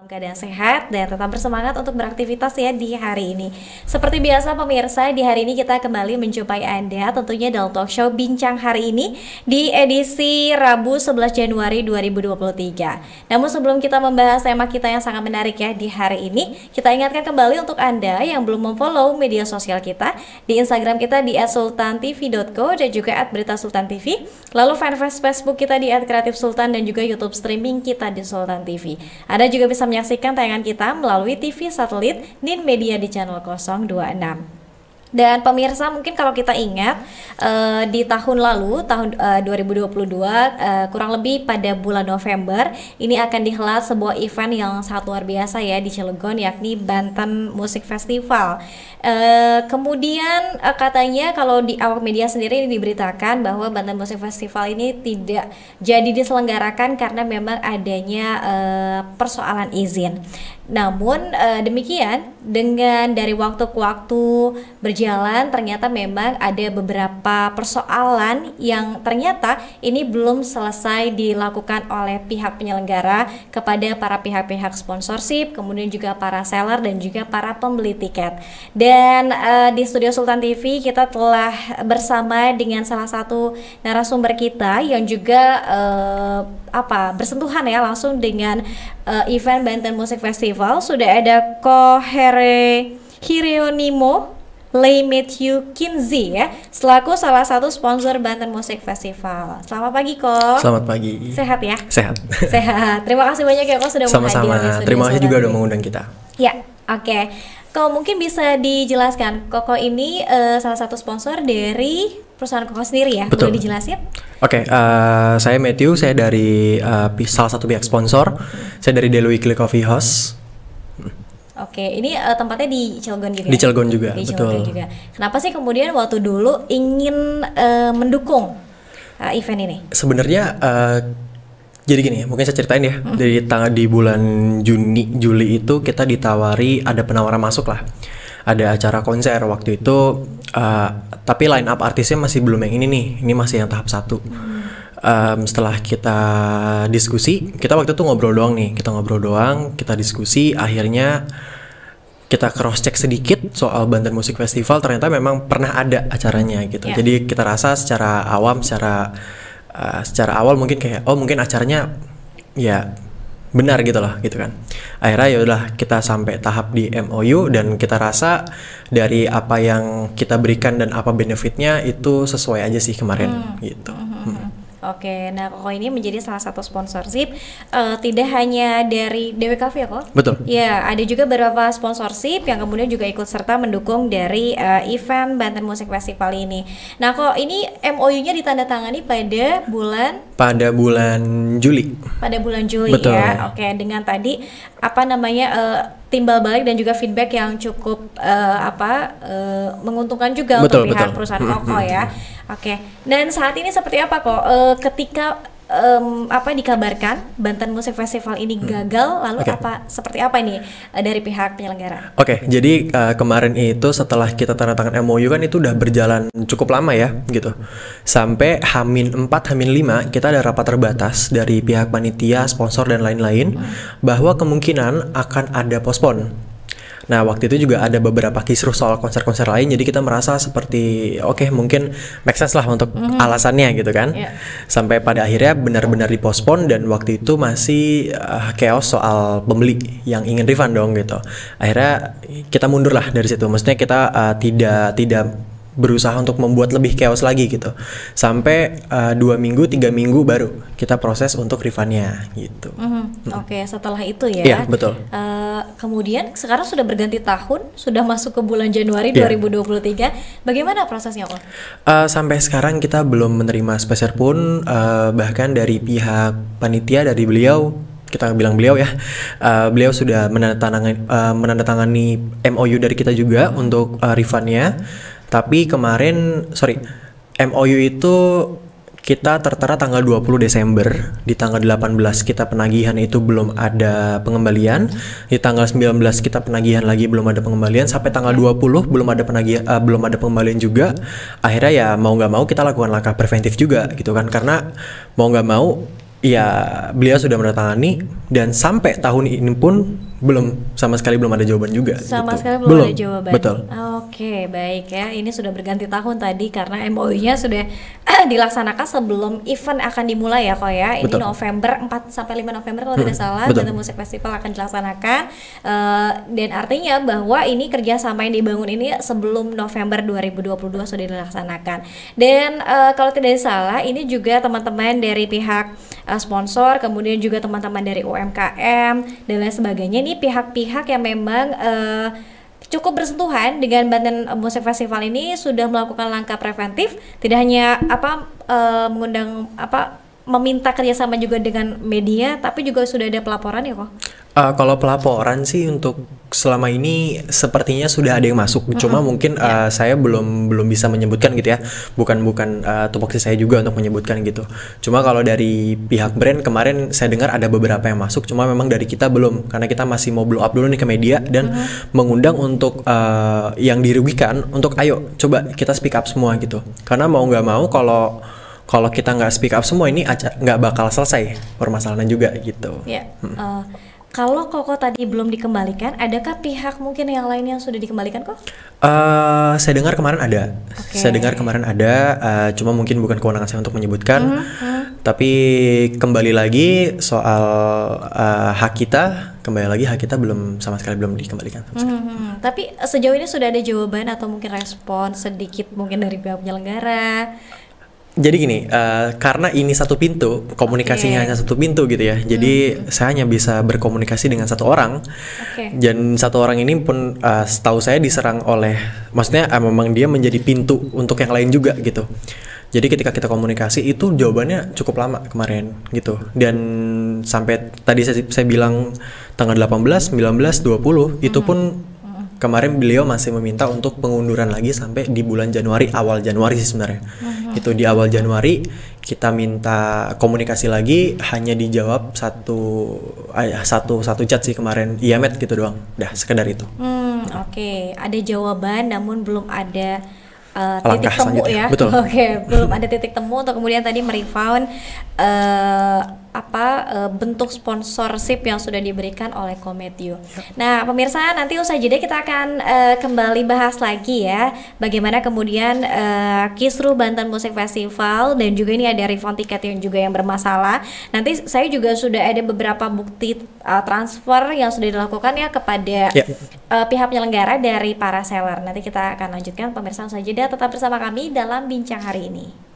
Keadaan sehat dan tetap bersemangat untuk beraktivitas ya di hari ini. Seperti biasa pemirsa, di hari ini kita kembali menjumpai Anda tentunya dalam talk show Bincang Hari ini di edisi Rabu 11 Januari 2023. Namun sebelum kita membahas tema kita yang sangat menarik ya di hari ini, kita ingatkan kembali untuk Anda yang belum memfollow media sosial kita di Instagram kita di @sultantv.co dan juga @beritasultantv. Lalu fanpage Facebook kita di @kreatifsultan dan juga YouTube streaming kita di Sultan TV. Anda juga bisa menyaksikan tayangan kita melalui TV satelit Nin Media di channel 026. Dan pemirsa, mungkin kalau kita ingat di tahun lalu, tahun 2022, kurang lebih pada bulan November, ini akan dihelat sebuah event yang sangat luar biasa ya di Cilegon, yakni Banten Music Festival. Kemudian katanya kalau di awak media sendiri ini diberitakan bahwa Banten Music Festival ini tidak jadi diselenggarakan karena memang adanya persoalan izin. Namun demikian, dengan dari waktu ke waktu berjalan, ternyata memang ada beberapa persoalan yang ternyata ini belum selesai dilakukan oleh pihak penyelenggara kepada para pihak-pihak sponsorship, kemudian juga para seller dan juga para pembeli tiket. Dan di studio Sultan TV kita telah bersama dengan salah satu narasumber kita yang juga bersentuhan ya langsung dengan event Banten Music Festival. Sudah ada Ko Hieronimo Lei Matthew Kinzi ya, selaku salah satu sponsor Banten Music Festival. Selamat pagi Ko. Selamat pagi. Sehat ya? Sehat. Sehat. Terima kasih banyak ya Ko sudah hadir. Sama-sama. Terima kasih juga udah mengundang kita. Ya, oke. Ko mungkin bisa dijelaskan, Koko ini salah satu sponsor dari perusahaan Koko sendiri ya? Betul. Boleh dijelasin? Oke, saya Matthew, saya dari salah satu pihak sponsor. Saya dari Delui Click Coffee House. Oke, ini tempatnya di Cilegon juga. Di Cilegon juga, di betul. Cilegon juga. Kenapa sih kemudian waktu dulu ingin mendukung event ini? Sebenarnya jadi gini, mungkin saya ceritain ya. Di bulan Juli itu kita ditawari, ada penawaran masuk lah. Ada acara konser waktu itu, tapi line up artisnya masih belum yang ini nih. Ini masih yang tahap 1. Setelah kita diskusi, kita waktu itu ngobrol doang nih. Kita diskusi, akhirnya kita cross check sedikit soal Banten Music Festival. Ternyata memang pernah ada acaranya gitu. Yeah. Jadi kita rasa secara awam, secara awal mungkin kayak mungkin acaranya ya benar gitu loh gitu kan. Akhirnya ya udah kita sampai tahap di MOU dan kita rasa dari apa yang kita berikan dan apa benefitnya itu sesuai aja sih kemarin gitu. Oke, nah Koko ini menjadi salah satu sponsorship tidak hanya dari DWKV ya Kok? Betul. Ya, ada juga beberapa sponsorship yang kemudian juga ikut serta mendukung dari event Banten Music Festival ini. Nah Kok ini MOU-nya ditandatangani pada bulan Juli. Pada bulan Juli. Betul. Ya. Oke, dengan tadi timbal balik dan juga feedback yang cukup menguntungkan juga Betul, untuk pihak betul. perusahaan Koko ya. Oke. Dan saat ini seperti apa Kok ketika dikabarkan Banten Music Festival ini gagal, lalu seperti apa ini dari pihak penyelenggara? Oke, jadi kemarin itu setelah kita tanda tangan MOU kan itu udah berjalan cukup lama ya gitu. Sampai H-4, H-5 kita ada rapat terbatas dari pihak panitia, sponsor dan lain-lain bahwa kemungkinan akan ada postpone. Nah waktu itu juga ada beberapa kisruh soal konser-konser lain, jadi kita merasa seperti mungkin make sense lah untuk alasannya gitu kan. Sampai pada akhirnya benar-benar dipospon dan waktu itu masih chaos soal pembeli yang ingin refund dong gitu. Akhirnya kita mundur lah dari situ, maksudnya kita tidak berusaha untuk membuat lebih chaos lagi gitu. Sampai 2 minggu, 3 minggu baru kita proses untuk refundnya gitu. Oke, setelah itu ya. Iya, betul. Kemudian sekarang sudah berganti tahun, sudah masuk ke bulan Januari 2023. Bagaimana prosesnya Kok? Sampai sekarang kita belum menerima speser pun, bahkan dari pihak panitia, dari beliau, kita bilang beliau ya, beliau sudah menandatangani MOU dari kita juga untuk refundnya. Tapi MOU itu kita tertera tanggal 20 Desember, di tanggal 18 kita penagihan itu belum ada pengembalian, di tanggal 19 kita penagihan lagi belum ada pengembalian, sampai tanggal 20 belum ada pengembalian juga. Akhirnya ya mau nggak mau kita lakukan langkah preventif juga gitu kan, karena mau nggak mau ya beliau sudah menandatangani dan sampai tahun ini pun sama sekali belum ada jawaban juga. Sama gitu. sekali belum ada jawaban. Betul. Oke, baik ya. Ini sudah berganti tahun tadi karena MOU-nya sudah dilaksanakan sebelum event akan dimulai ya kok ya. Ini Betul. November 4 sampai 5 November kalau tidak salah Betul. Banten Music Festival akan dilaksanakan. Dan artinya bahwa ini kerjasama yang dibangun ini sebelum November 2022 sudah dilaksanakan. Dan kalau tidak salah ini juga teman-teman dari pihak sponsor, kemudian juga teman-teman dari UMKM dan lain sebagainya, ini pihak-pihak yang memang cukup bersentuhan dengan Banten Music Festival ini sudah melakukan langkah preventif, tidak hanya mengundang meminta kerjasama juga dengan media, tapi juga sudah ada pelaporan ya kok? Kalau pelaporan sih untuk selama ini sepertinya sudah ada yang masuk, cuma mungkin saya belum bisa menyebutkan gitu ya, bukan tupoksi saya juga untuk menyebutkan gitu. Cuma kalau dari pihak brand kemarin saya dengar ada beberapa yang masuk, cuma memang dari kita belum, karena kita masih mau blow up dulu nih ke media dan mengundang untuk yang dirugikan untuk ayo coba kita speak up semua gitu, karena mau nggak mau kalau kita nggak speak up semua ini nggak bakal selesai permasalahan juga gitu. Ya. Kalau Koko tadi belum dikembalikan, adakah pihak mungkin yang lain yang sudah dikembalikan kok? Saya dengar kemarin ada. Okay. Saya dengar kemarin ada, cuma mungkin bukan kewenangan saya untuk menyebutkan. Tapi kembali lagi soal hak kita, belum sama sekali belum dikembalikan. Tapi sejauh ini sudah ada jawaban atau mungkin respon sedikit mungkin dari pihak penyelenggara? Jadi gini, karena ini satu pintu, komunikasinya hanya satu pintu gitu ya. Jadi saya hanya bisa berkomunikasi dengan satu orang. Dan satu orang ini pun setahu saya diserang oleh, maksudnya memang dia menjadi pintu untuk yang lain juga gitu. Jadi ketika kita komunikasi itu jawabannya cukup lama kemarin gitu. Dan sampai tadi saya bilang tanggal 18, 19, 20 itu pun kemarin beliau masih meminta untuk pengunduran lagi sampai di bulan Januari, awal Januari sih sebenarnya. Itu di awal Januari kita minta komunikasi lagi, hanya dijawab satu chat sih kemarin, iya met gitu doang. Dah sekedar itu. Oke. Ada jawaban namun belum ada Langkah titik temu selanjutnya. ya. Betul. Belum ada titik temu untuk kemudian tadi merefound bentuk sponsorship yang sudah diberikan oleh Komedio. Nah, pemirsa, nanti usai jeda kita akan kembali bahas lagi ya bagaimana kemudian kisruh Banten Music Festival dan juga ini ada refund tiket yang juga yang bermasalah. Nanti saya juga sudah ada beberapa bukti transfer yang sudah dilakukan ya kepada pihak penyelenggara dari para seller. Nanti kita akan lanjutkan, pemirsa, usai jeda tetap bersama kami dalam Bincang Hari Ini.